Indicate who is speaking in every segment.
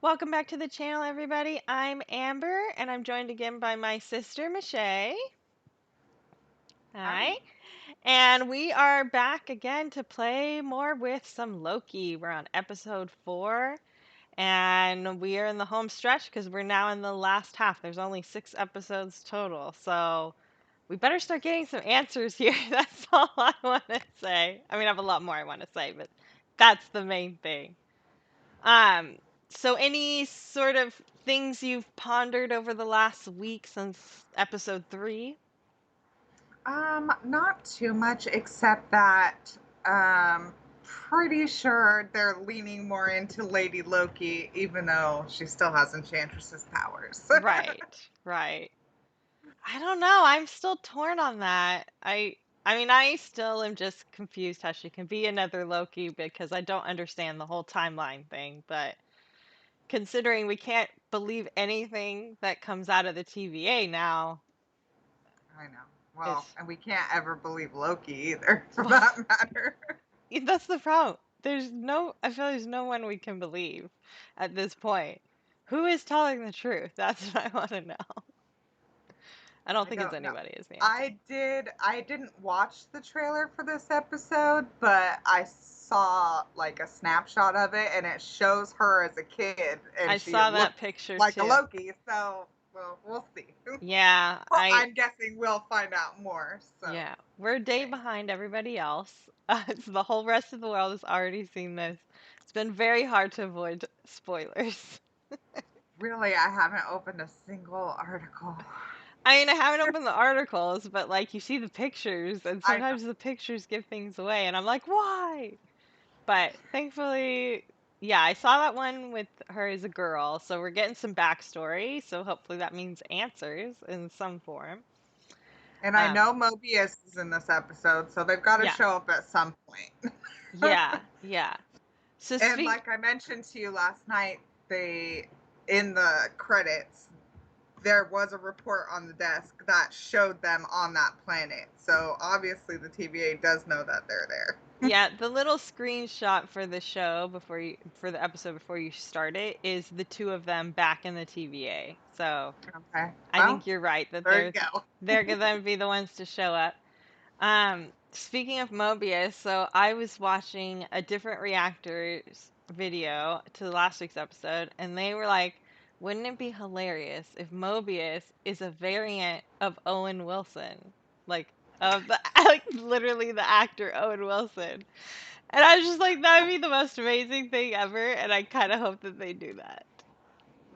Speaker 1: Welcome back to the channel, everybody. I'm Amber, and I'm joined again by my sister, Michelle. Hi.
Speaker 2: Howdy.
Speaker 1: And we are back again to play more with some Loki. We're on episode 4, and we are in the home stretch because we're now in the last half. There's only 6 episodes total, so we better start getting some answers here. That's all I want to say. I mean, I have a lot more I want to say, but that's the main thing. Um, so any sort of things you've pondered over the last week since episode 3?
Speaker 2: Not too much except that pretty sure they're leaning more into Lady Loki, even though she still has Enchantress's powers.
Speaker 1: Right, right. I don't know. I'm still torn on that. I mean, I still am just confused how she can be another Loki because I don't understand the whole timeline thing, but considering we can't believe anything that comes out of the TVA now,
Speaker 2: I know.
Speaker 1: it's
Speaker 2: Well, and we can't ever believe Loki either, for that matter.
Speaker 1: that's the problem. I feel there's no one we can believe at this point. Who is telling the truth? That's what I want to know. I don't
Speaker 2: I
Speaker 1: think it's
Speaker 2: don't know.
Speaker 1: anybody is the answer.
Speaker 2: I didn't watch the trailer for this episode, but I saw like a snapshot of it and it shows her as a kid
Speaker 1: I
Speaker 2: and she
Speaker 1: saw that
Speaker 2: looks
Speaker 1: picture
Speaker 2: like a
Speaker 1: too.
Speaker 2: Loki, so well, we'll see.
Speaker 1: Yeah,
Speaker 2: Well, I'm guessing we'll find out more, so
Speaker 1: yeah, we're a day
Speaker 2: yay.
Speaker 1: behind everybody else. So the whole rest of the world has already seen this. It's been very hard to avoid spoilers.
Speaker 2: Really, I haven't opened a single article.
Speaker 1: I mean, I haven't opened the articles, but like you see the pictures, and
Speaker 2: I know.
Speaker 1: sometimes the pictures give things away, and I'm like, why? But thankfully, yeah, I saw that one with her as a girl, so we're getting some backstory. So hopefully that means answers in some form.
Speaker 2: And I
Speaker 1: Um,
Speaker 2: know Mobius is in this episode, so they've got to
Speaker 1: yeah,
Speaker 2: show up at some point.
Speaker 1: yeah, yeah. So
Speaker 2: And
Speaker 1: speak,
Speaker 2: like I mentioned to you last night, they in the credits there was a report on the desk that showed them on that planet. So obviously the TVA does know that they're there.
Speaker 1: yeah, the little screenshot for the show for the episode before you start it is the two of them back in the TVA. So
Speaker 2: Okay.
Speaker 1: I
Speaker 2: Well,
Speaker 1: think you're right that
Speaker 2: there you go.
Speaker 1: they're gonna be the ones to show up. Speaking of Mobius, so I was watching a different reactors video to last week's episode, and they were like, wouldn't it be hilarious if Mobius is a variant of Owen Wilson? Like of the like literally the actor Owen Wilson. And I was just like, that would be the most amazing thing ever, and I kind of hope that they do that.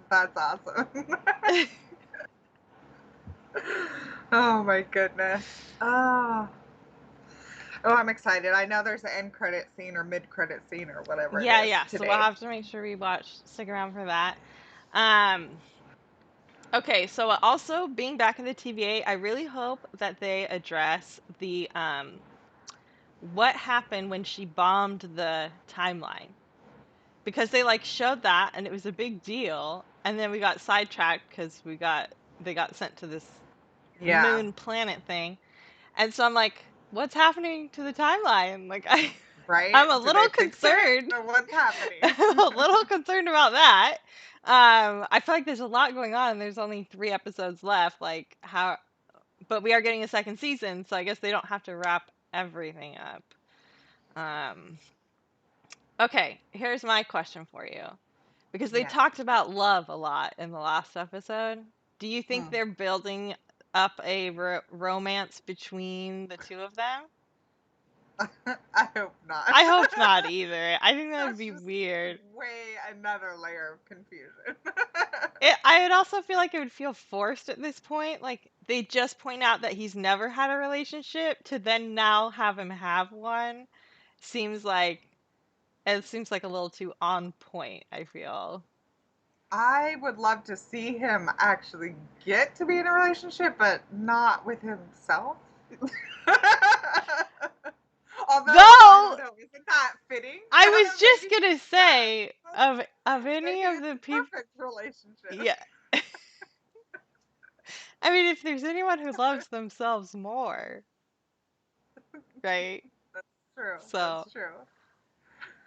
Speaker 2: That's awesome. Oh my goodness. Oh. Oh, I'm excited. I know there's an end credit scene or mid credit scene or whatever it
Speaker 1: Yeah,
Speaker 2: is
Speaker 1: yeah. So we'll
Speaker 2: today.
Speaker 1: have to make sure we stick around for that. Um, Okay, so also being back in the TVA, I really hope that they address the what happened when she bombed the timeline. Because they like showed that and it was a big deal, and then we got sidetracked because they got sent to this
Speaker 2: Yeah.
Speaker 1: moon planet thing. And so I'm like, what's happening to the timeline? Like
Speaker 2: Right?
Speaker 1: I'm a
Speaker 2: Do
Speaker 1: little
Speaker 2: they fix it?
Speaker 1: concerned.
Speaker 2: Or what's happening?
Speaker 1: I'm a little concerned about that. I feel like there's a lot going on and there's only 3 episodes left. Like how but we are getting a second season, so I guess they don't have to wrap everything up. Um, okay, here's my question for you. Because they
Speaker 2: Yes.
Speaker 1: talked about love a lot in the last episode. Do you think
Speaker 2: Mm.
Speaker 1: they're building up a romance between the two of them?
Speaker 2: I hope not.
Speaker 1: I hope not either. I think that would
Speaker 2: That's
Speaker 1: be
Speaker 2: just
Speaker 1: weird.
Speaker 2: way another layer of confusion.
Speaker 1: I would also feel like it would feel forced at this point. Like they just point out that he's never had a relationship to then now have him have one. Seems like It seems like a little too on point, I feel.
Speaker 2: I would love to see him actually get to be in a relationship, but not with himself. Although, I
Speaker 1: Though
Speaker 2: don't know, isn't that fitting?
Speaker 1: I was just
Speaker 2: Maybe,
Speaker 1: gonna
Speaker 2: yeah,
Speaker 1: say of any
Speaker 2: maybe
Speaker 1: of
Speaker 2: it's
Speaker 1: the
Speaker 2: a
Speaker 1: people,
Speaker 2: perfect relationship.
Speaker 1: yeah. I mean, if there's anyone who loves themselves more, right?
Speaker 2: That's true.
Speaker 1: So,
Speaker 2: That's true.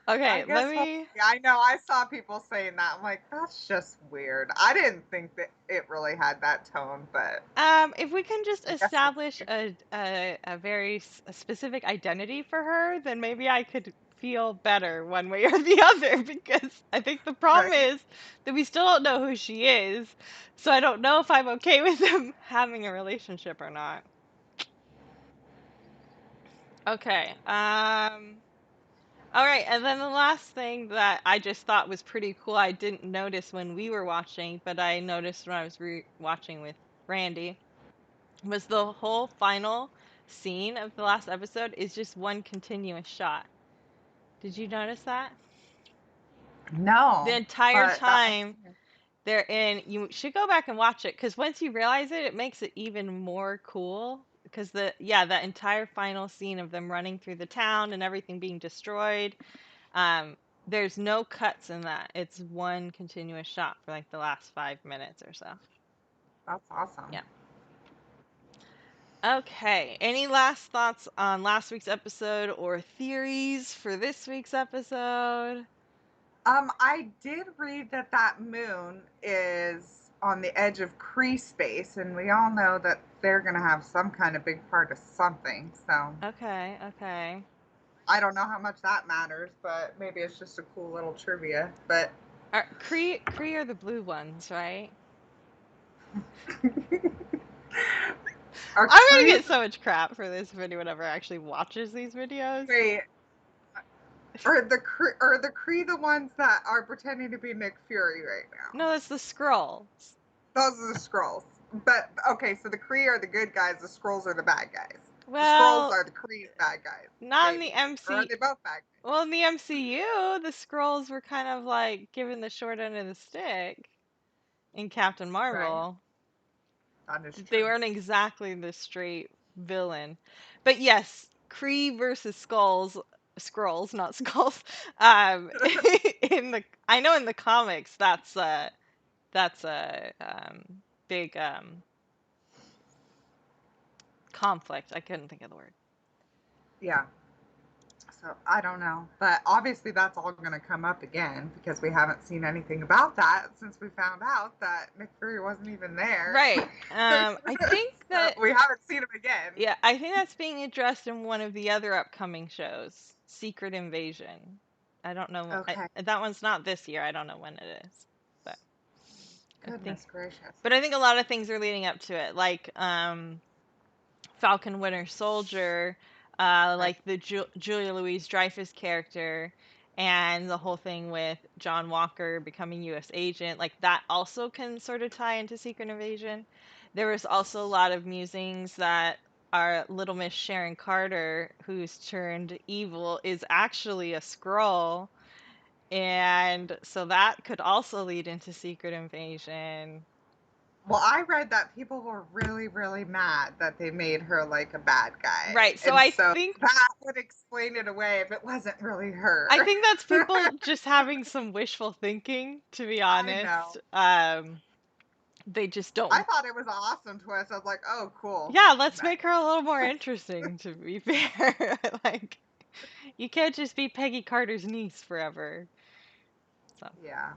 Speaker 2: I
Speaker 1: Okay, let
Speaker 2: guess we'll
Speaker 1: me.
Speaker 2: see. I know I saw people saying that. I'm like, that's just weird. I didn't think that it really had that tone, but
Speaker 1: If we can just
Speaker 2: I guess we'll
Speaker 1: establish
Speaker 2: see.
Speaker 1: a very specific identity for her, then maybe I could feel better one way or the other. Because I think the problem
Speaker 2: Right?
Speaker 1: is that we still don't know who she is, so I don't know if I'm okay with them having a relationship or not. Okay. All right, and then the last thing that I just thought was pretty cool, I didn't notice when we were watching, but I noticed when I was watching with Randy, was the whole final scene of the last episode is just one continuous shot. Did you notice that? The
Speaker 2: No,
Speaker 1: entire
Speaker 2: but that makes
Speaker 1: time
Speaker 2: sense.
Speaker 1: they're in, you should go back and watch it because once you realize it, it makes it even more cool. Because that entire final scene of them running through the town and everything being destroyed, um, there's no cuts in that. It's one continuous shot for like the last 5 minutes or so.
Speaker 2: That's awesome.
Speaker 1: Yeah. Okay. Any last thoughts on last week's episode or theories for this week's episode?
Speaker 2: I did read that that moon is on the edge of Kree space, and we all know that they're going to have some kind of big part of something. So
Speaker 1: Okay, okay.
Speaker 2: I don't know how much that matters, but maybe it's just a cool little trivia. But
Speaker 1: Kree are the blue ones, right?
Speaker 2: are
Speaker 1: I'm gonna
Speaker 2: Kree
Speaker 1: get so much crap for this if anyone ever actually watches these videos.
Speaker 2: wait? Are the Kree the ones that are pretending to be Nick Fury right now?
Speaker 1: No, that's the Skrulls.
Speaker 2: Those are the Skrulls. But okay, so the Kree are the good guys. The Skrulls are the bad guys. The Skrulls
Speaker 1: Well,
Speaker 2: are the Kree's bad guys,
Speaker 1: not in the
Speaker 2: maybe, or are
Speaker 1: MC.
Speaker 2: they both bad guys?
Speaker 1: Well, in the MCU, the Skrulls were kind of like given the short end of the stick in Captain
Speaker 2: Right.
Speaker 1: Marvel.
Speaker 2: That is
Speaker 1: They
Speaker 2: true.
Speaker 1: weren't exactly the straight villain. But yes, Kree versus Skrulls, not Skulls. In the I know in the comics that's a big conflict. I couldn't think of the word.
Speaker 2: Yeah. So I don't know, but obviously that's all going to come up again because we haven't seen anything about that since we found out that Nick Fury wasn't even there.
Speaker 1: Right. I think
Speaker 2: So
Speaker 1: that
Speaker 2: we haven't seen him again.
Speaker 1: yeah, I think that's being addressed in one of the other upcoming shows, Secret Invasion. I don't know.
Speaker 2: Okay.
Speaker 1: That one's not this year. I don't know when it is, but I think.
Speaker 2: Goodness gracious.
Speaker 1: But I think a lot of things are leading up to it, like Falcon Winter Soldier,
Speaker 2: Right.
Speaker 1: like the Julia Louise Dreyfus character, and the whole thing with John Walker becoming U.S. agent. Like that also can sort of tie into Secret Invasion. There was also a lot of musings that our Little Miss Sharon Carter, who's turned evil, is actually a Skrull. And so that could also lead into Secret Invasion.
Speaker 2: Well, I read that people were really, really mad that they made her like a bad guy.
Speaker 1: Right. So
Speaker 2: And
Speaker 1: I
Speaker 2: so
Speaker 1: think
Speaker 2: that would explain it away if it wasn't really her.
Speaker 1: I think that's people just having some wishful thinking, to be
Speaker 2: I
Speaker 1: honest.
Speaker 2: know.
Speaker 1: They just
Speaker 2: I
Speaker 1: don't.
Speaker 2: thought it was an awesome twist. I was like, oh, cool.
Speaker 1: Yeah, let's
Speaker 2: Nice.
Speaker 1: make her a little more interesting, to be fair. Like, you can't just be Peggy Carter's niece forever. So,
Speaker 2: Yeah.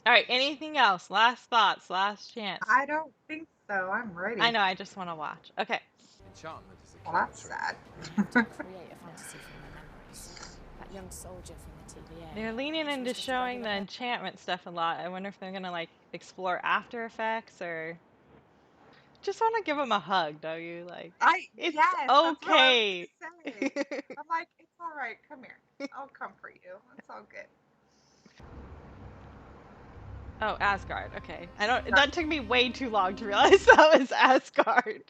Speaker 1: all right, anything else? Last thoughts, last chance.
Speaker 2: I don't think so. I'm
Speaker 1: I
Speaker 2: ready.
Speaker 1: know, I just want to watch. Okay.
Speaker 3: Enchantment is a
Speaker 2: Well,
Speaker 3: killer
Speaker 2: that's
Speaker 3: trait.
Speaker 2: sad.
Speaker 4: Create a fantasy from their memories. That young soldier from the TVA.
Speaker 1: They're leaning
Speaker 4: She
Speaker 1: into
Speaker 4: was just a
Speaker 1: showing the
Speaker 4: regular
Speaker 1: enchantment stuff a lot. I wonder if they're gonna, like, explore After Effects or. Just want to give them a hug, don't you? Like, it's
Speaker 2: Yes, that's what I was
Speaker 1: okay.
Speaker 2: gonna say. I'm like, it's all right. Come here. I'll comfort you. It's all good.
Speaker 1: Oh, Asgard. Okay. I don't. That took me way too long to realize that was Asgard.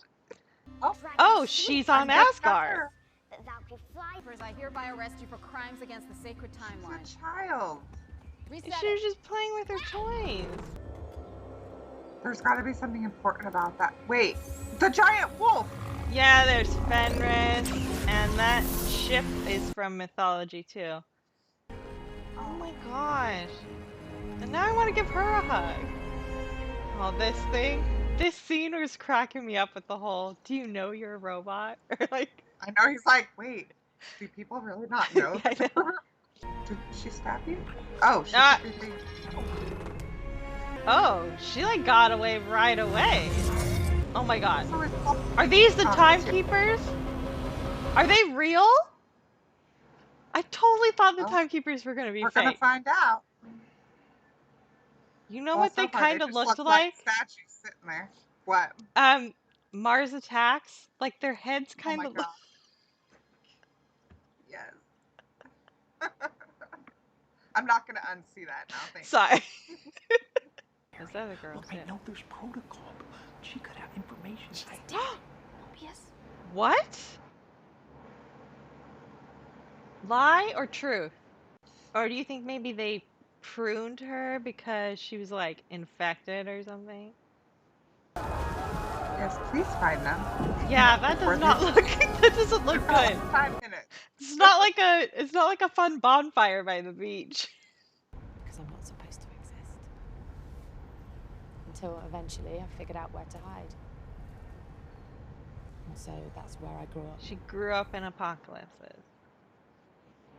Speaker 2: Oh,
Speaker 1: Oh, she's
Speaker 2: I
Speaker 1: on
Speaker 2: guess that's
Speaker 1: Asgard.
Speaker 2: her.
Speaker 5: That thou could fly.
Speaker 6: I hereby arrest you for crimes against the sacred timeline.
Speaker 2: She's a child.
Speaker 6: Reset
Speaker 1: She was
Speaker 6: it.
Speaker 1: just playing with her toys.
Speaker 2: There's got to be something important about that. Wait, the giant wolf.
Speaker 1: Yeah, there's Fenris, and that ship is from mythology too. Oh my gosh. And now I want to give her a hug. Oh, this thing. This scene was cracking me up with the whole, do you know you're a robot? Or like,
Speaker 2: I know he's like, wait, do people really not know?
Speaker 1: I know.
Speaker 2: Did she stab you? Oh, she
Speaker 1: Ah.
Speaker 2: took your thing.
Speaker 1: Oh, she like got away right away. Oh my god.
Speaker 2: So it's
Speaker 1: Are these the
Speaker 2: comics here.
Speaker 1: timekeepers? Are they real? I totally thought the
Speaker 2: Well,
Speaker 1: timekeepers were gonna be
Speaker 2: we're gonna
Speaker 1: fake.
Speaker 2: find out.
Speaker 1: You know
Speaker 2: Well,
Speaker 1: what
Speaker 2: so
Speaker 1: they
Speaker 2: far they
Speaker 1: kind of
Speaker 2: just
Speaker 1: looked
Speaker 2: look like
Speaker 1: like?
Speaker 2: statues sitting there. What?
Speaker 1: Mars Attacks. Like their heads
Speaker 2: Oh
Speaker 1: kind
Speaker 2: my
Speaker 1: of look.
Speaker 2: god. Yes. I'm not gonna unsee that now. Thank
Speaker 1: Sorry. Is that a girl?
Speaker 3: Look, I know there's protocol, but she could have information.
Speaker 4: She's dead. Mobius.
Speaker 1: What? Lie or truth? Or do you think maybe they pruned her because she was like infected or something?
Speaker 2: Yes, please find them.
Speaker 1: Yeah, that does not look. That doesn't look good.
Speaker 2: 5 minutes.
Speaker 1: It's not like a. It's not like a fun bonfire by the beach.
Speaker 4: Because I'm not supposed to exist. Until eventually I figured out where to hide. And so that's where I grew up.
Speaker 1: She grew up in apocalypses.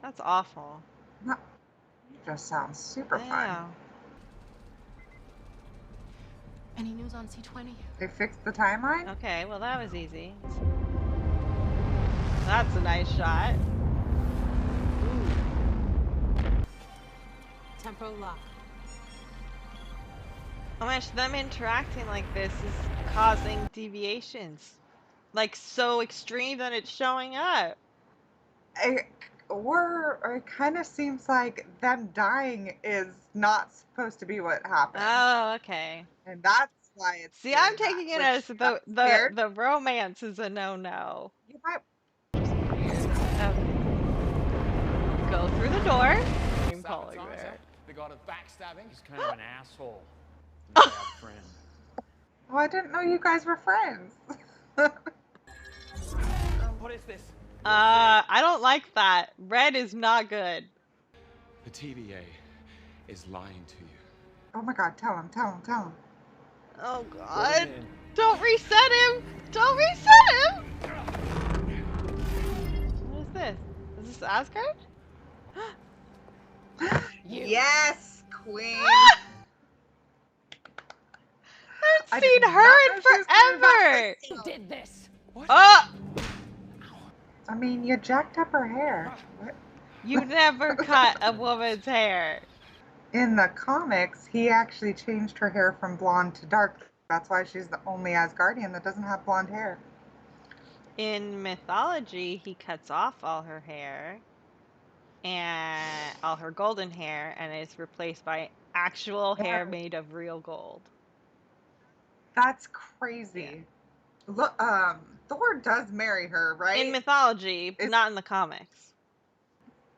Speaker 1: That's awful.
Speaker 2: That just sounds super fun.
Speaker 1: Yeah.
Speaker 6: Any news on C20?
Speaker 2: They fixed the timeline?
Speaker 1: Okay, well that was easy. That's a nice shot.
Speaker 6: Temporal lock.
Speaker 1: Oh my gosh, them interacting like this is causing deviations. Like so extreme that it's showing up.
Speaker 2: It kind of seems like them dying is not supposed to be what happened.
Speaker 1: Oh, okay.
Speaker 2: And that's why it's
Speaker 1: See, I'm
Speaker 2: doing
Speaker 1: taking it
Speaker 2: that,
Speaker 1: as
Speaker 2: which I'm
Speaker 1: the
Speaker 2: scared.
Speaker 1: the romance is a no-no.
Speaker 2: You might
Speaker 1: Okay. Go through the door. I'm calling there.
Speaker 3: The god of backstabbing. He's kind of an asshole. Bad friend.
Speaker 2: Oh, I didn't know you guys were friends.
Speaker 3: What is this?
Speaker 1: I don't like that. Red is not good.
Speaker 5: The TVA is lying to you.
Speaker 2: Oh my god, tell him.
Speaker 1: Oh
Speaker 3: Put
Speaker 1: god.
Speaker 3: him in.
Speaker 1: Don't reset him! Don't reset him! What is this? Is this Asgard?
Speaker 2: Yes, queen.
Speaker 1: I
Speaker 2: I
Speaker 1: haven't
Speaker 2: did
Speaker 1: seen
Speaker 2: not
Speaker 1: her
Speaker 2: know
Speaker 1: in
Speaker 2: she was coming back
Speaker 1: forever!
Speaker 2: this soon.
Speaker 6: Did this?
Speaker 1: Oh!
Speaker 2: I mean, you jacked up her hair. What?
Speaker 1: You never cut a woman's hair.
Speaker 2: In the comics, he actually changed her hair from blonde to dark. That's why she's the only Asgardian that doesn't have blonde hair.
Speaker 1: In mythology, he cuts off all her hair and all her golden hair and is replaced by actual hair
Speaker 2: Yeah.
Speaker 1: made of real gold.
Speaker 2: That's crazy. Look, Thor does marry her, right?
Speaker 1: In mythology,
Speaker 2: It's-
Speaker 1: not in the comics.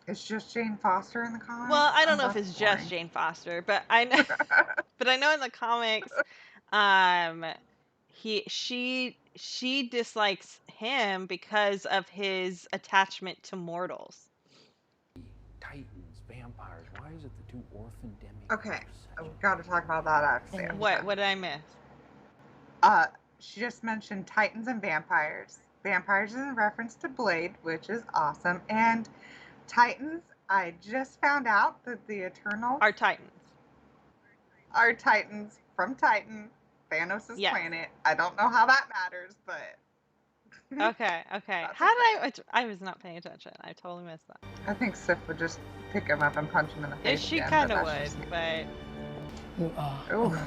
Speaker 2: It's just Jane Foster in the comics.
Speaker 1: Well, I don't know if
Speaker 2: that's
Speaker 1: it's
Speaker 2: boring.
Speaker 1: just Jane Foster, but I know, but I know in the comics, she dislikes him because of his attachment to mortals.
Speaker 3: Titans, vampires. Why is it the two orphan demigods?
Speaker 2: Okay, we've got to talk about that actually.
Speaker 1: What did I miss?
Speaker 2: She just mentioned Titans and vampires. Vampires is in reference to Blade, which is awesome. And Titans, I just found out that the Eternals
Speaker 1: Our Titans.
Speaker 2: are Titans from Titan, Thanos'
Speaker 1: Yes.
Speaker 2: planet. I don't know how that matters, but
Speaker 1: Okay.
Speaker 2: That's
Speaker 1: How did I was not paying attention. I totally missed that.
Speaker 2: I think Sif would just pick him up and punch him in the face.
Speaker 1: She
Speaker 2: again,
Speaker 1: kind
Speaker 2: but
Speaker 1: of
Speaker 2: that's just
Speaker 1: would,
Speaker 2: me.
Speaker 1: but
Speaker 7: You are,
Speaker 2: Ooh.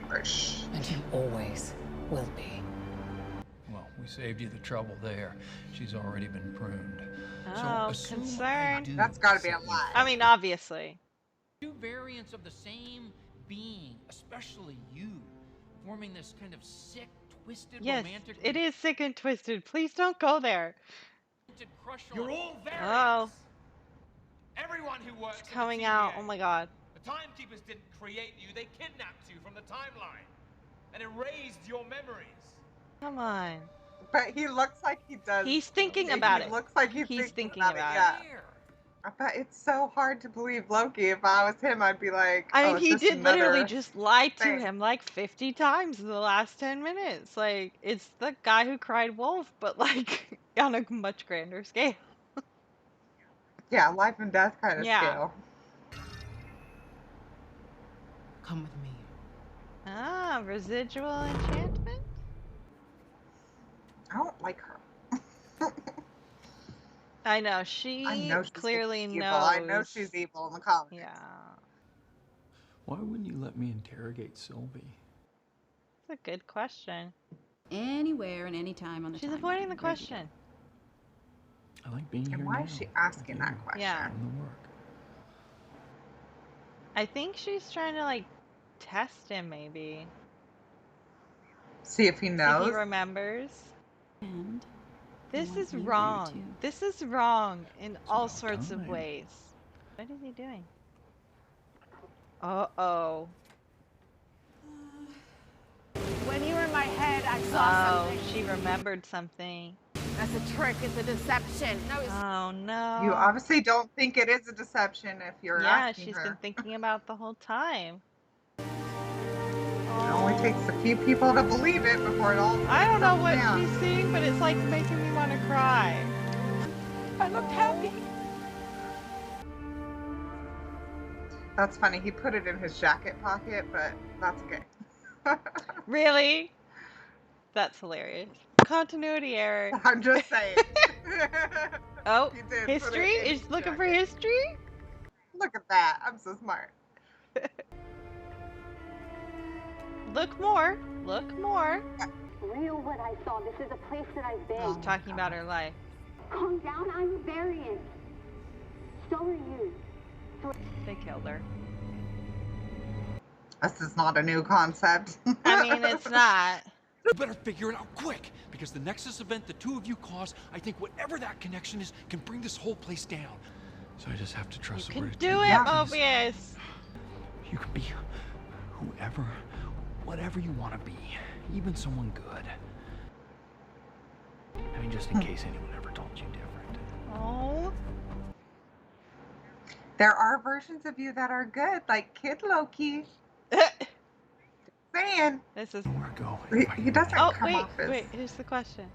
Speaker 2: Harsh.
Speaker 7: and you always will be.
Speaker 8: Well, we saved you the trouble there. She's already been pruned.
Speaker 1: oh,
Speaker 8: assume I
Speaker 1: concerned.
Speaker 8: do
Speaker 2: That's gotta be a
Speaker 8: set you
Speaker 2: lie.
Speaker 1: I mean, obviously.
Speaker 9: Two variants of the same being, especially you, forming this kind of sick, twisted,
Speaker 1: Yes,
Speaker 9: romantic.
Speaker 1: it is sick and twisted. Please don't go there.
Speaker 9: Crush
Speaker 3: You're all variants.
Speaker 1: Oh,
Speaker 3: Everyone who works
Speaker 1: it's
Speaker 3: in
Speaker 1: coming
Speaker 3: the
Speaker 1: out.
Speaker 3: TVA.
Speaker 1: Oh my god.
Speaker 3: The timekeepers didn't create you. They kidnapped you from the timeline and erased your memories.
Speaker 1: Come on.
Speaker 2: But he looks like he does.
Speaker 1: He's thinking about
Speaker 2: He
Speaker 1: it.
Speaker 2: looks like he's thinking about it. Yeah. I bet it's so hard to believe Loki. If I was him, I'd be like,
Speaker 1: I mean,
Speaker 2: oh, it's
Speaker 1: he
Speaker 2: just
Speaker 1: did literally
Speaker 2: another
Speaker 1: just lie to
Speaker 2: thing.
Speaker 1: him like 50 times in the last 10 minutes. Like, it's the guy who cried wolf, but like on a much grander scale.
Speaker 2: Yeah, life and death kind of
Speaker 1: Yeah.
Speaker 2: scale.
Speaker 6: Come with me.
Speaker 1: Ah, residual enchantment?
Speaker 2: I don't like her.
Speaker 1: I know,
Speaker 2: I
Speaker 1: she
Speaker 2: know she's
Speaker 1: clearly
Speaker 2: evil.
Speaker 1: knows.
Speaker 2: I know she's evil in the comics.
Speaker 1: Yeah.
Speaker 8: Why wouldn't you let me interrogate Sylvie?
Speaker 1: That's a good question.
Speaker 10: Anywhere and anytime on the
Speaker 1: She's
Speaker 10: timeline.
Speaker 1: avoiding the
Speaker 10: Your deal.
Speaker 1: question.
Speaker 8: I like being
Speaker 2: And
Speaker 8: here
Speaker 2: why
Speaker 8: now.
Speaker 2: is she asking
Speaker 8: with
Speaker 2: that
Speaker 8: you
Speaker 2: question?
Speaker 1: Yeah.
Speaker 8: and the work.
Speaker 1: I think she's trying to, like, test him, maybe.
Speaker 2: See if he
Speaker 1: See if
Speaker 2: knows.
Speaker 1: he remembers.
Speaker 10: And
Speaker 1: This
Speaker 10: want
Speaker 1: is
Speaker 10: me there
Speaker 1: wrong.
Speaker 10: too.
Speaker 1: This is wrong in all
Speaker 8: about
Speaker 1: sorts of
Speaker 8: time.
Speaker 1: ways. What is he doing? Uh-oh.
Speaker 4: When you were in my head, I saw
Speaker 1: Oh,
Speaker 4: something.
Speaker 1: she remembered something.
Speaker 4: That's a trick. It's a deception. No, it's
Speaker 1: Oh, no.
Speaker 2: You obviously don't think it is a deception if you're
Speaker 1: Yeah,
Speaker 2: asking
Speaker 1: she's
Speaker 2: her.
Speaker 1: been thinking about the whole time.
Speaker 2: It only takes a few people to believe it before it all
Speaker 1: I don't know
Speaker 2: comes
Speaker 1: what
Speaker 2: down.
Speaker 1: she's seeing, but it's like making me want to cry.
Speaker 4: I looked happy.
Speaker 2: That's funny. He put it in his jacket pocket, but that's okay.
Speaker 1: Really? That's hilarious. Continuity error.
Speaker 2: I'm just saying.
Speaker 1: Oh,
Speaker 2: He did put it
Speaker 1: history?
Speaker 2: in
Speaker 1: Is
Speaker 2: his
Speaker 1: looking for
Speaker 2: jacket.
Speaker 1: history?
Speaker 2: Look at that. I'm so smart.
Speaker 1: Look more. Look more.
Speaker 11: Real what I saw. This is a place that I've been.
Speaker 1: She's talking about her life.
Speaker 11: Calm down. I'm a variant. So are you.
Speaker 1: They killed her.
Speaker 2: This is not a new concept.
Speaker 1: I mean, it's not.
Speaker 5: You better figure it out quick, because the Nexus event the two of you caused, I think whatever that connection is, can bring this whole place down.
Speaker 8: So I just have to trust
Speaker 1: You
Speaker 8: the
Speaker 1: can
Speaker 8: word.
Speaker 1: do it,
Speaker 2: Yeah.
Speaker 1: Mobius.
Speaker 8: You can be whoever, whatever you want to be, even someone good. I mean, just in case anyone ever told you different.
Speaker 1: Oh.
Speaker 2: There are versions of you that are good, like Kid Loki. Saying.
Speaker 1: This is.
Speaker 8: Where I go,
Speaker 2: He,
Speaker 8: if I
Speaker 2: he
Speaker 8: can
Speaker 2: doesn't
Speaker 8: imagine,
Speaker 1: Oh,
Speaker 2: come
Speaker 1: wait,
Speaker 2: off as.
Speaker 1: wait. Here's the question.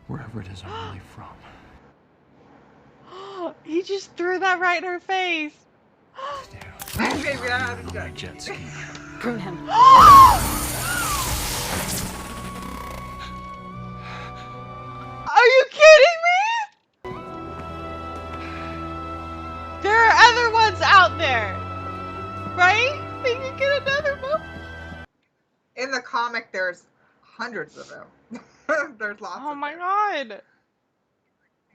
Speaker 8: wherever it is I'm really from.
Speaker 1: He just threw that right in her face.
Speaker 2: Maybe I had a
Speaker 8: On my
Speaker 2: joke.
Speaker 8: jet ski.
Speaker 10: Prune him.
Speaker 1: Are you kidding me? There are other ones out there, right? We can get another one.
Speaker 2: In the comic, there's hundreds of them. There's lots
Speaker 1: Oh
Speaker 2: of
Speaker 1: my
Speaker 2: them.
Speaker 1: god.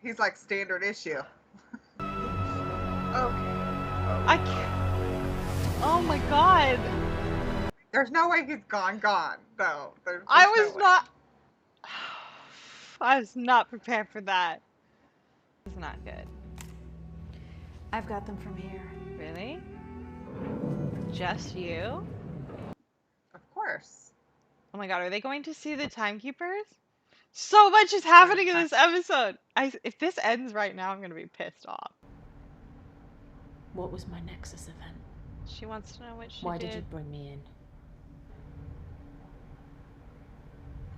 Speaker 2: He's like standard issue. Okay.
Speaker 1: I can't. Oh my god.
Speaker 2: There's no way he's gone, though. There's
Speaker 1: I
Speaker 2: just no
Speaker 1: was
Speaker 2: way.
Speaker 1: not. I was not prepared for that. It's not good.
Speaker 10: I've got them from here.
Speaker 1: Really? Just you?
Speaker 2: Of course.
Speaker 1: Oh my god, are they going to see the timekeepers? So much is happening in this episode. If this ends right now, I'm gonna be pissed off.
Speaker 7: What was my Nexus event?
Speaker 1: She wants to know what she
Speaker 7: Why
Speaker 1: did.
Speaker 7: did you bring me in?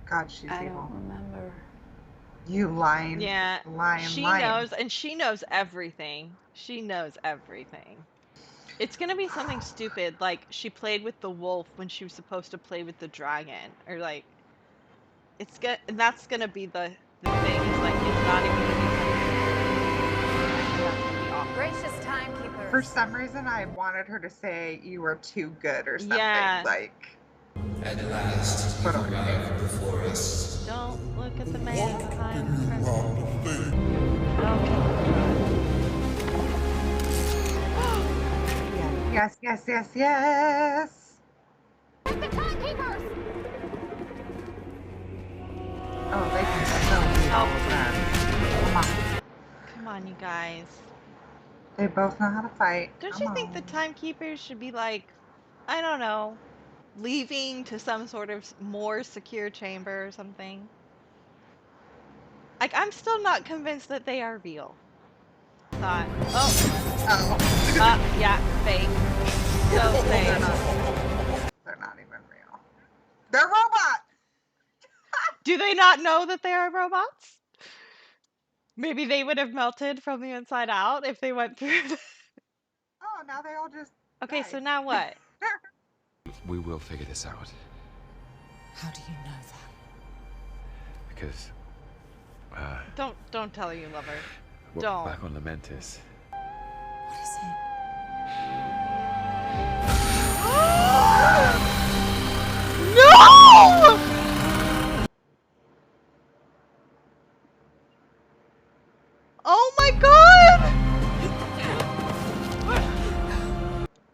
Speaker 2: God, she's
Speaker 10: I
Speaker 2: evil.
Speaker 10: don't remember.
Speaker 2: You lying.
Speaker 1: Yeah,
Speaker 2: Lying.
Speaker 1: she
Speaker 2: lying.
Speaker 1: knows, and she knows everything. She knows everything. It's gonna be something stupid, like she played with the wolf when she was supposed to play with the dragon, or like, and that's gonna be the thing. Is like it's not even gonna be something. That's gonna be awful.
Speaker 10: Gracious timekeepers.
Speaker 2: For some reason, I wanted her to say you were too good or something.
Speaker 1: Yeah.
Speaker 2: Like.
Speaker 12: At last, you arrive before us.
Speaker 1: Don't look at the man behind the curtain.
Speaker 2: Yes, yes, yes, yes.
Speaker 11: The timekeepers!
Speaker 2: Oh, they can still do all of that. Come on.
Speaker 1: Come on, you guys.
Speaker 2: They both know how to fight.
Speaker 1: Don't
Speaker 2: Come
Speaker 1: you think the
Speaker 2: on.
Speaker 1: timekeepers should be like, I don't know, leaving to some sort of more secure chamber or something? Like, I'm still not convinced that they are real. Thought, yeah, fake. So fake.
Speaker 2: They're not even real. They're robots!
Speaker 1: Do they not know that they are robots? Maybe they would have melted from the inside out if they went through.
Speaker 2: Oh, now they all just
Speaker 1: Okay, so
Speaker 2: died.
Speaker 1: now what?
Speaker 13: We will figure this out.
Speaker 4: How do you know that?
Speaker 13: Because,
Speaker 1: Don't tell her you love her.
Speaker 13: we're
Speaker 1: Don't.
Speaker 13: back on Lamentis.
Speaker 4: What is it?
Speaker 1: No! Oh my god!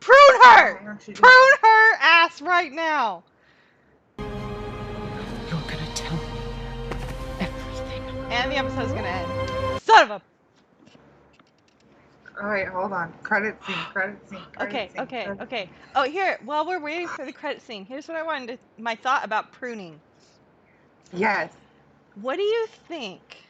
Speaker 1: Prune her! Prune her ass right now!
Speaker 6: You're gonna tell me everything.
Speaker 1: And the episode's gonna end. Son of a...
Speaker 2: Alright, hold on. Credit scene, credit scene, credit scene.
Speaker 1: Okay. Oh, here, while we're waiting for the credit scene, here's what I wanted to... My thought about pruning.
Speaker 2: Yes.
Speaker 1: What do you think?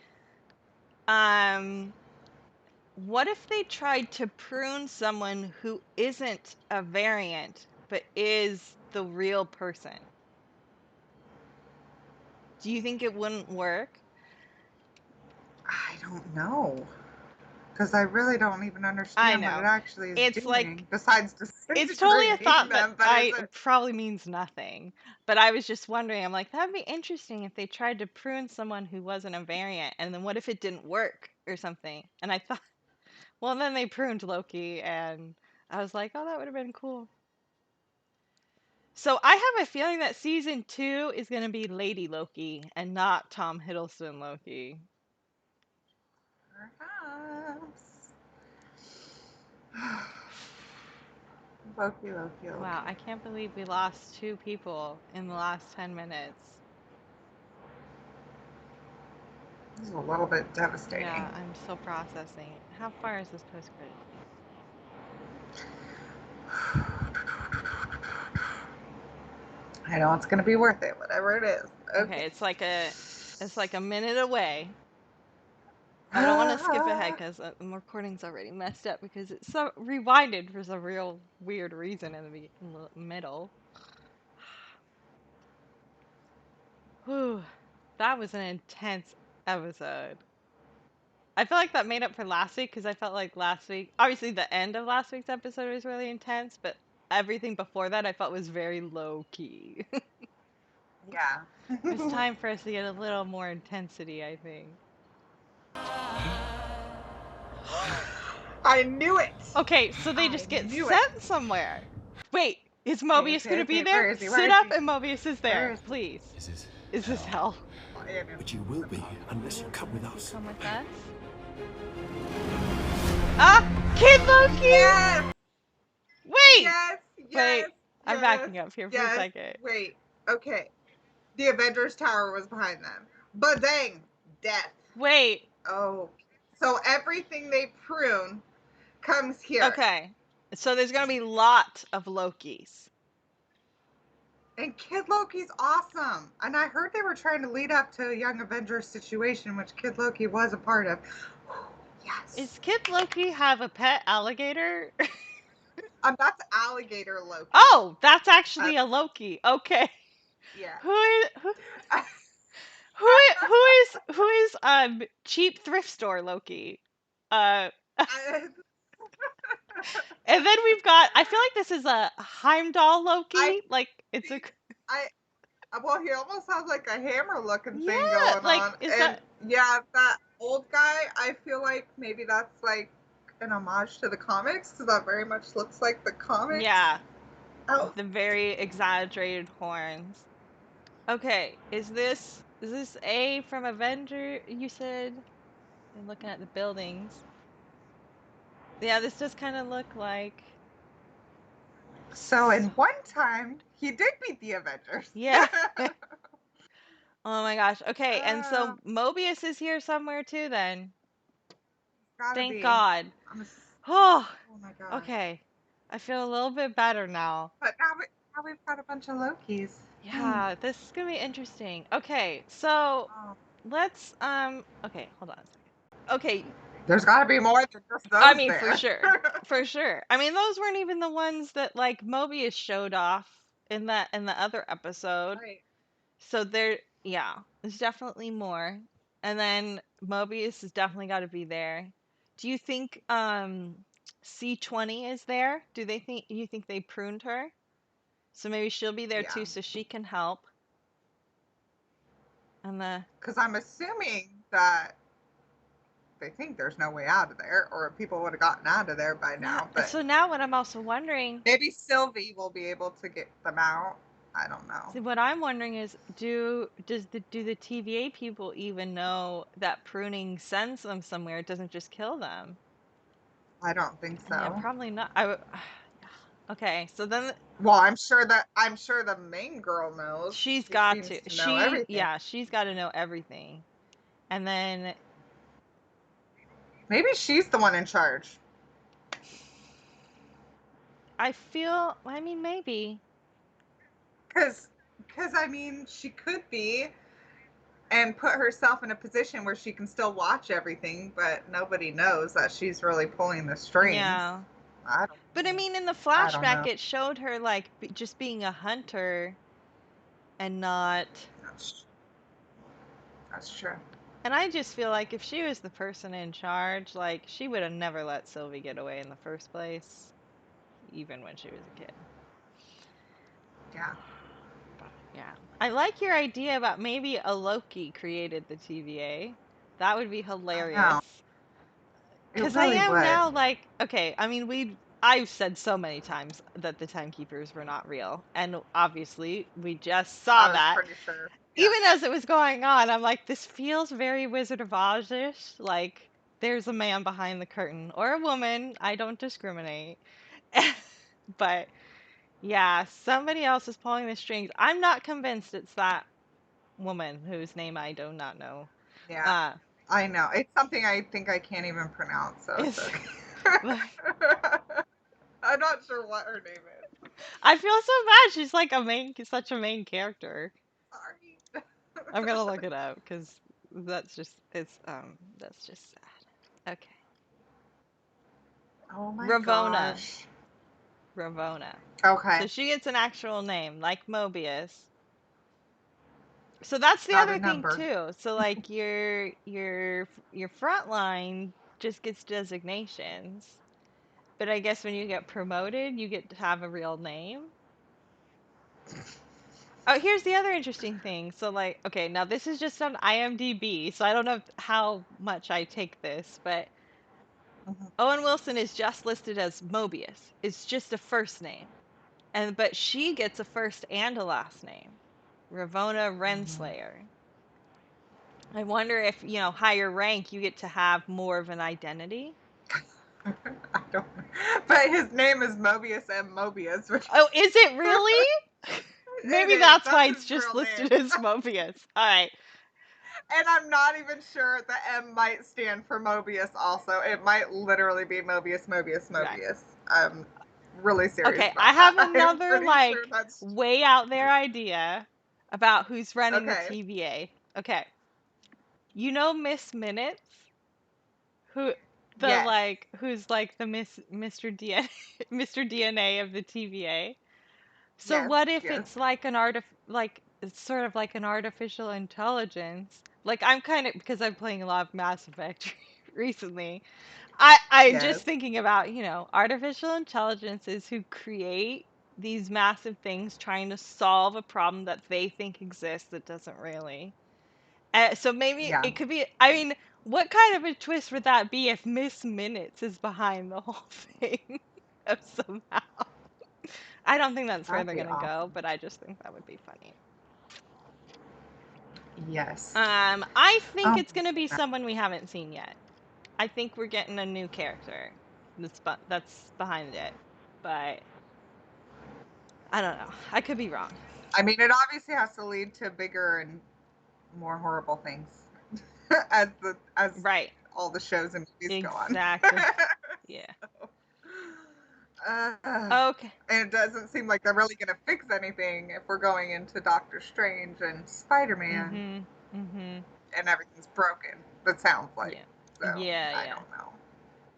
Speaker 1: What if they tried to prune someone who isn't a variant, but is the real person? Do you think it wouldn't work?
Speaker 2: I don't know. Because I really don't even understand what it actually is
Speaker 1: It's
Speaker 2: doing.
Speaker 1: like...
Speaker 2: Besides
Speaker 1: It's totally a thought
Speaker 2: them,
Speaker 1: that probably means nothing. But I was just wondering, I'm like, that'd be interesting if they tried to prune someone who wasn't a variant, and then what if it didn't work or something? And I thought, well, then they pruned Loki, and I was like, oh, that would have been cool. So I have a feeling that season 2 is going to be Lady Loki and not Tom Hiddleston Loki.
Speaker 2: Perhaps. Loki.
Speaker 1: Wow, I can't believe we lost 2 people in the last 10 minutes.
Speaker 2: This is a little bit devastating.
Speaker 1: Yeah, I'm still processing it. How far is this post-credit?
Speaker 2: I know it's gonna be worth it, whatever it is.
Speaker 1: Okay, it's like a minute away. I don't want to skip ahead because the recording's already messed up because it's so rewinded for some real weird reason in the middle. Whew, that was an intense episode. I feel like that made up for last week because I felt like last week, obviously the end of last week's episode was really intense, but everything before that I felt was very low key.
Speaker 2: Yeah.
Speaker 1: It's time for us to get a little more intensity, I think.
Speaker 2: I knew it!
Speaker 1: Okay, so they just get sent somewhere. Wait, is Mobius
Speaker 2: Okay,
Speaker 1: gonna be
Speaker 2: okay,
Speaker 1: there?
Speaker 2: where is he?
Speaker 1: Sit up and Mobius is there,
Speaker 2: is he?
Speaker 1: please.
Speaker 12: Is
Speaker 1: this hell?
Speaker 12: But you will be, unless you come with us.
Speaker 1: Come with us? Ah! Kid Loki!
Speaker 2: Yes!
Speaker 1: Wait!
Speaker 2: Yes!
Speaker 1: Wait, I'm backing up here for a second.
Speaker 2: Wait, okay. The Avengers Tower was behind them. But dang, death.
Speaker 1: Wait.
Speaker 2: Oh. So everything they prune comes here.
Speaker 1: Okay. So there's gonna be lots of Lokis.
Speaker 2: And Kid Loki's awesome. And I heard they were trying to lead up to a Young Avengers situation, which Kid Loki was a part of. Yes.
Speaker 1: Is Kid Loki have a pet alligator?
Speaker 2: That's Alligator Loki.
Speaker 1: Oh, that's actually a Loki. Okay.
Speaker 2: Yeah.
Speaker 1: Who is cheap thrift store Loki? And then we've got, I feel like this is a Heimdall Loki.
Speaker 2: Well, he almost has like a hammer looking thing
Speaker 1: Yeah,
Speaker 2: going on. Yeah, that old guy, I feel like maybe that's like an homage to the comics because that very much looks like the comics.
Speaker 1: Yeah.
Speaker 2: Oh.
Speaker 1: The very exaggerated horns. Okay, is this A from Avenger, you said? I'm looking at the buildings. Yeah, this does kind of look like...
Speaker 2: So in one time, he did beat the Avengers.
Speaker 1: Yeah. Oh my gosh. Okay, and so Mobius is here somewhere too then. Thank God. Oh
Speaker 2: my God.
Speaker 1: Okay. I feel a little bit better now.
Speaker 2: But now we've got a bunch of Lokis.
Speaker 1: Yeah, this is gonna be interesting. Okay, so let's okay, hold on a second. Okay.
Speaker 2: There's gotta be more than just those.
Speaker 1: I mean, for sure. For sure. I mean, those weren't even the ones that like Mobius showed off in the other episode.
Speaker 2: Right.
Speaker 1: So there's definitely more. And then Mobius has definitely got to be there. Do you think C20 is there? You think they pruned her? So maybe she'll be there too,
Speaker 2: Yeah.
Speaker 1: so she can help. And
Speaker 2: because I'm assuming that they think there's no way out of there, or people would have gotten out of there by now. But
Speaker 1: so now what I'm also wondering,
Speaker 2: maybe Sylvie will be able to get them out. I don't know.
Speaker 1: see, what I'm wondering is, do the TVA people even know that pruning sends them somewhere? It doesn't just kill them.
Speaker 2: I don't think so.
Speaker 1: Yeah, probably not. Okay, so then.
Speaker 2: Well, I'm sure the main girl knows.
Speaker 1: She's
Speaker 2: She
Speaker 1: got
Speaker 2: seems
Speaker 1: to.
Speaker 2: know everything.
Speaker 1: Yeah, she's got to know everything. And then
Speaker 2: maybe she's the one in charge.
Speaker 1: I mean, maybe.
Speaker 2: Because I mean, she could be and put herself in a position where she can still watch everything, but nobody knows that she's really pulling the strings.
Speaker 1: Yeah. But I mean, in the flashback, it showed her like just being a hunter and not.
Speaker 2: That's true.
Speaker 1: And I just feel like if she was the person in charge, like, she would have never let Sylvie get away in the first place, even when she was a kid.
Speaker 2: Yeah.
Speaker 1: Yeah. I like your idea about maybe a Loki created the TVA. That would be hilarious. Because I am now like, okay, I mean, I've said so many times that the Timekeepers were not real. And obviously, we just saw that.
Speaker 2: I was pretty sure.
Speaker 1: Even as it was going on, I'm like, this feels very Wizard of Oz-ish. Like, there's a man behind the curtain. Or a woman. I don't discriminate. But, yeah, somebody else is pulling the strings. I'm not convinced it's that woman whose name I do not know.
Speaker 2: Yeah. I know. It's something I think I can't even pronounce, so it's okay. I'm not sure what her name is.
Speaker 1: I feel so bad. She's like such a main character.
Speaker 2: Sorry.
Speaker 1: I'm gonna look it up because that's just sad. Okay.
Speaker 2: Oh my
Speaker 1: Ravonna.
Speaker 2: gosh.
Speaker 1: Ravonna.
Speaker 2: Okay.
Speaker 1: So she gets an actual name, like Mobius. So that's the other thing too. So like your front line just gets designations. But I guess when you get promoted, you get to have a real name. Oh, here's the other interesting thing. So like, okay, now this is just on IMDb, so I don't know how much I take this, but Owen Wilson is just listed as Mobius. It's just a first name. But she gets a first and a last name. Ravonna Renslayer. I wonder if, higher rank, you get to have more of an identity.
Speaker 2: I don't know. But his name is Mobius M. Mobius.
Speaker 1: Oh, is it really? Maybe that's why it's just listed as Mobius. All right.
Speaker 2: And I'm not even sure the M might stand for Mobius also. It might literally be Mobius. Right. I'm really serious.
Speaker 1: Okay, I have another way out there idea about who's running the TVA. Okay. You know Miss Minutes? Who's like the Mr. DNA Mr. DNA of the TVA? So what if it's like it's sort of like an artificial intelligence? Like I'm kind of, because I'm playing a lot of Mass Effect recently. I'm just thinking about, artificial intelligences who create these massive things trying to solve a problem that they think exists that doesn't really. So maybe it could be, I mean, what kind of a twist would that be if Miss Minutes is behind the whole thing somehow? I don't think that's where they're going to go, but I just think that would be funny.
Speaker 2: Yes.
Speaker 1: I think it's going to be someone we haven't seen yet. I think we're getting a new character that's behind it, but I don't know. I could be wrong.
Speaker 2: I mean, it obviously has to lead to bigger and more horrible things as all the shows and movies go on.
Speaker 1: Exactly. Yeah. Okay.
Speaker 2: And it doesn't seem like they're really going to fix anything if we're going into Doctor Strange and Spider-Man. And everything's broken. That sounds like.
Speaker 1: Yeah.
Speaker 2: So, I
Speaker 1: don't
Speaker 2: know.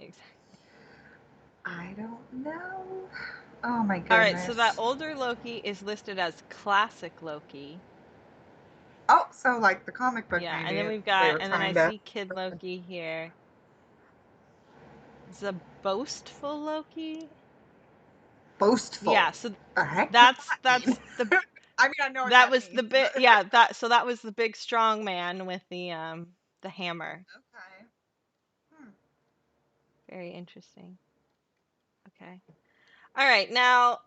Speaker 1: Exactly.
Speaker 2: I don't know. Oh my goodness.
Speaker 1: All right, so that older Loki is listed as classic Loki.
Speaker 2: Oh, so like the comic book,
Speaker 1: Yeah,
Speaker 2: maybe
Speaker 1: and then we've
Speaker 2: they
Speaker 1: got,
Speaker 2: were
Speaker 1: and then I
Speaker 2: trying to.
Speaker 1: see Kid Loki here. It's a boastful Loki.
Speaker 2: Boastful.
Speaker 1: Yeah, so
Speaker 2: The heck does
Speaker 1: that's
Speaker 2: that mean?
Speaker 1: the
Speaker 2: I mean, I know what
Speaker 1: that
Speaker 2: that
Speaker 1: was the
Speaker 2: means,
Speaker 1: big
Speaker 2: but
Speaker 1: yeah that was the big strong man with the hammer.
Speaker 2: okay.
Speaker 1: Very interesting. Okay. All right, now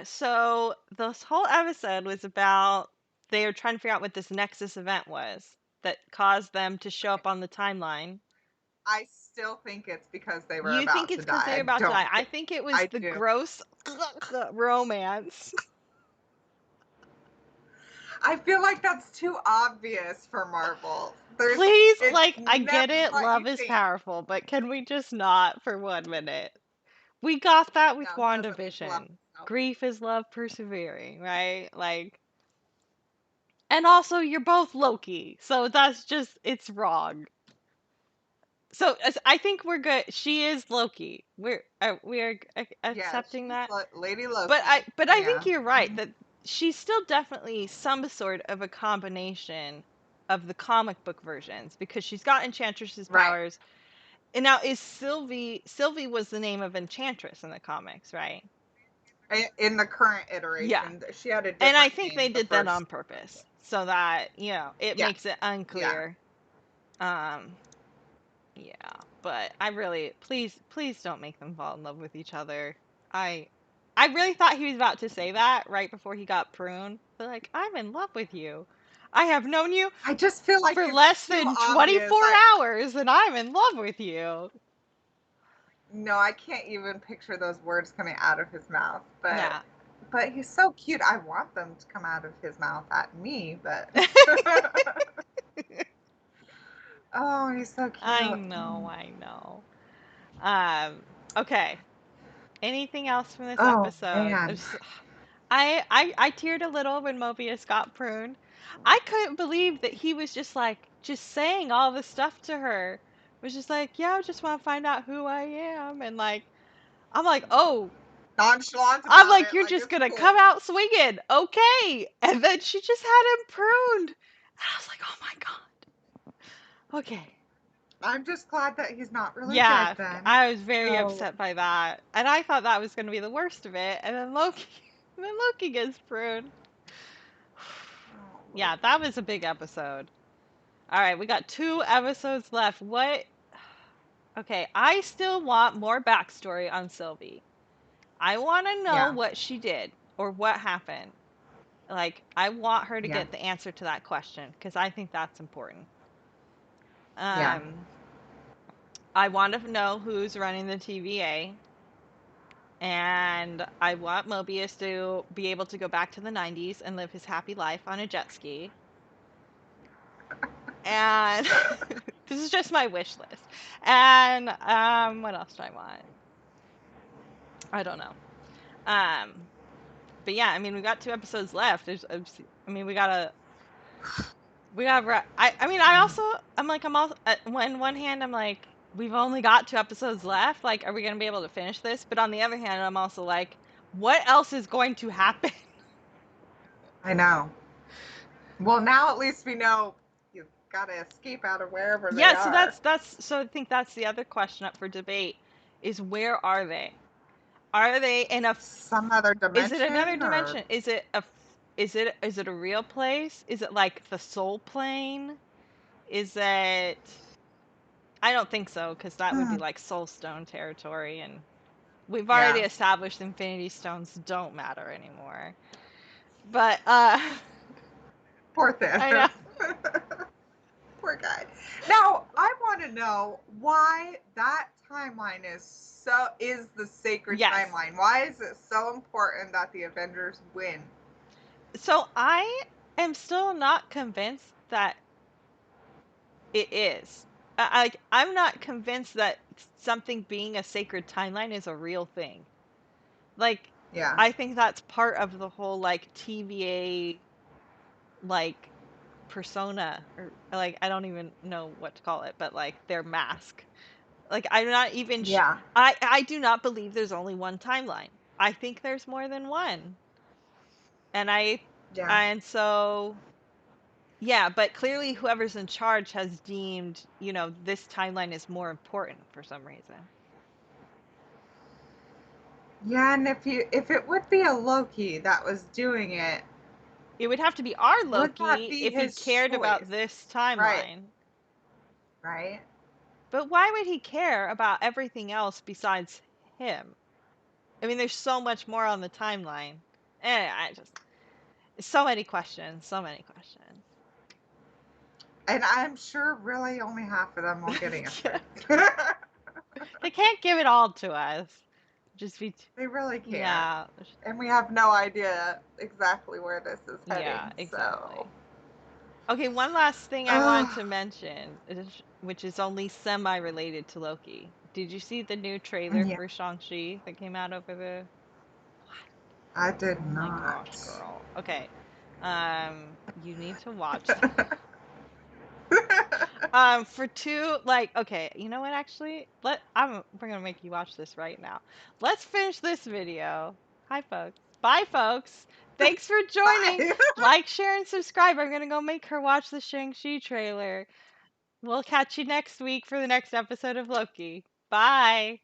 Speaker 1: so this whole episode was about they were trying to figure out what this Nexus event was that caused them to show up on the timeline.
Speaker 2: I still think it's because they were
Speaker 1: You think
Speaker 2: about
Speaker 1: it's
Speaker 2: to
Speaker 1: because
Speaker 2: die.
Speaker 1: they were
Speaker 2: I
Speaker 1: about to
Speaker 2: don't
Speaker 1: die. I
Speaker 2: think.
Speaker 1: think it was
Speaker 2: I
Speaker 1: the
Speaker 2: do.
Speaker 1: gross romance.
Speaker 2: I feel like that's too obvious for Marvel.
Speaker 1: Please,
Speaker 2: It's
Speaker 1: like, I
Speaker 2: never
Speaker 1: get it,
Speaker 2: what you
Speaker 1: love is
Speaker 2: think.
Speaker 1: powerful, but can we just not for 1 minute? We got that with
Speaker 2: No, he doesn't love
Speaker 1: WandaVision.
Speaker 2: himself.
Speaker 1: Grief is love persevering, right? Like, and also you're both Loki, so that's just it's wrong. So I think we're good. She is Loki. We're
Speaker 2: Yeah,
Speaker 1: accepting
Speaker 2: she's
Speaker 1: that.
Speaker 2: Lady
Speaker 1: But I
Speaker 2: Loki.
Speaker 1: but I
Speaker 2: Yeah.
Speaker 1: think you're right that she's still definitely some sort of a combination of the comic book versions because she's got Enchantress's
Speaker 2: Right.
Speaker 1: powers. And now is Sylvie was the name of Enchantress in the comics, right?
Speaker 2: In the current
Speaker 1: Yeah.
Speaker 2: iteration, she had a different
Speaker 1: And I think
Speaker 2: name
Speaker 1: they
Speaker 2: the
Speaker 1: did that
Speaker 2: first.
Speaker 1: on purpose so that, it
Speaker 2: Yeah.
Speaker 1: makes it unclear. Yeah, but I really please don't make them fall in love with each other. I I really thought he was about to say that right before he got pruned. But like, I'm in love with you. I have known you
Speaker 2: I just feel like
Speaker 1: for
Speaker 2: it's
Speaker 1: less
Speaker 2: too
Speaker 1: than
Speaker 2: obvious.
Speaker 1: 24 hours and I'm in love with you.
Speaker 2: No, I can't even picture those words coming out of his mouth.
Speaker 1: Yeah.
Speaker 2: But he's so cute. I want them to come out of his mouth at me, but oh, he's so cute.
Speaker 1: I know. Okay. Anything else from this
Speaker 2: Oh
Speaker 1: episode?
Speaker 2: man.
Speaker 1: I teared a little when Mobius got pruned. I couldn't believe that he was just saying all this stuff to her. Was just like, yeah, I just want to find out who I am, and I'm like, oh,
Speaker 2: Nonchalant
Speaker 1: I'm
Speaker 2: about
Speaker 1: like,
Speaker 2: it,
Speaker 1: you're
Speaker 2: like
Speaker 1: just
Speaker 2: it's
Speaker 1: gonna
Speaker 2: cool.
Speaker 1: come out swinging, okay? And then she just had him pruned, and I was like, oh my god, okay.
Speaker 2: I'm just glad that he's not really
Speaker 1: Yeah,
Speaker 2: dead then.
Speaker 1: I was very
Speaker 2: So
Speaker 1: upset by that, and I thought that was gonna be the worst of it, and then Loki gets pruned. Yeah, that was a big episode. All right, we got 2 episodes left. What? Okay, I still want more backstory on Sylvie. I want to know
Speaker 2: yeah.
Speaker 1: what she did or what happened. Like, I want her to
Speaker 2: Yeah.
Speaker 1: get the answer to that question because I think that's important.
Speaker 2: Yeah.
Speaker 1: I want to know who's running the TVA. And I want Mobius to be able to go back to the 90s and live his happy life on a jet ski. And this is just my wish list. And what else do I want? I don't know. But yeah, I mean, we got 2 episodes left. I mean, we gotta. I mean, I'm also on one hand, I'm like, we've only got 2 episodes left. Like, are we gonna be able to finish this? But on the other hand, I'm also like, what else is going to happen?
Speaker 2: I know. Well, now at least we know you've got to escape out of wherever they
Speaker 1: Yeah,
Speaker 2: are.
Speaker 1: so I think that's the other question up for debate is where are they? Are they in
Speaker 2: some other dimension?
Speaker 1: Is it another
Speaker 2: or-
Speaker 1: dimension? Is it a real place? Is it like the soul plane? Is it I don't think so, because that would be like Soul Stone territory, and we've already
Speaker 2: Yeah.
Speaker 1: established Infinity Stones don't matter anymore. But
Speaker 2: Poor Thanos.
Speaker 1: I know.
Speaker 2: Poor guy. Now, I want to know why that timeline is the sacred
Speaker 1: Yes.
Speaker 2: timeline. Why is it so important that the Avengers win?
Speaker 1: So I am still not convinced that it is. I'm not convinced that something being a sacred timeline is a real thing. Like,
Speaker 2: Yeah.
Speaker 1: I think that's part of the whole like TVA like persona, or like I don't even know what to call it, but like their mask. Like, I'm not even
Speaker 2: Yeah.
Speaker 1: I do not believe there's only one timeline. I think there's more than one. And
Speaker 2: Yeah.
Speaker 1: and so Yeah, but clearly whoever's in charge has deemed, this timeline is more important for some reason.
Speaker 2: Yeah, and if it would be a Loki that was doing it,
Speaker 1: it would have to be our
Speaker 2: would
Speaker 1: Loki
Speaker 2: that be
Speaker 1: if he
Speaker 2: his
Speaker 1: cared about
Speaker 2: choice?
Speaker 1: this
Speaker 2: Right.
Speaker 1: timeline.
Speaker 2: Right?
Speaker 1: But why would he care about everything else besides him? I mean, there's so much more on the timeline. And so many questions, so many questions.
Speaker 2: And I'm sure really only half of them will get answered.
Speaker 1: They can't give it all to us. Just be.
Speaker 2: They really can't.
Speaker 1: Yeah.
Speaker 2: And we have no idea exactly where this is heading.
Speaker 1: Yeah, exactly.
Speaker 2: So.
Speaker 1: Okay, one last thing I wanted to mention, which is only semi-related to Loki. Did you see the new trailer for Shang-Chi that came out over the...
Speaker 2: I did
Speaker 1: Oh
Speaker 2: not.
Speaker 1: my gosh, girl. Okay. You need to watch that. For two, okay, you know what, actually? We're gonna make you watch this right now. Let's finish this video. Hi, folks. Bye, folks. Thanks for joining. Like, share, and subscribe. I'm gonna go make her watch the Shang-Chi trailer. We'll catch you next week for the next episode of Loki. Bye.